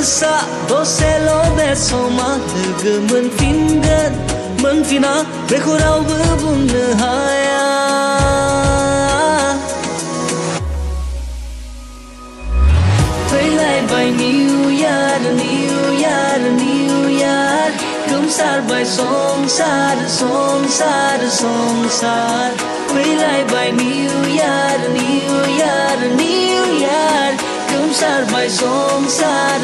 गोसा दसेल' बे समा लोगो मोनफिना बेखौ रावबो बुंनो हाया फैलायबाय निउ इयार गोमसारबाय संसार फैलायबाय निउ इयार गोमसारबाय संसार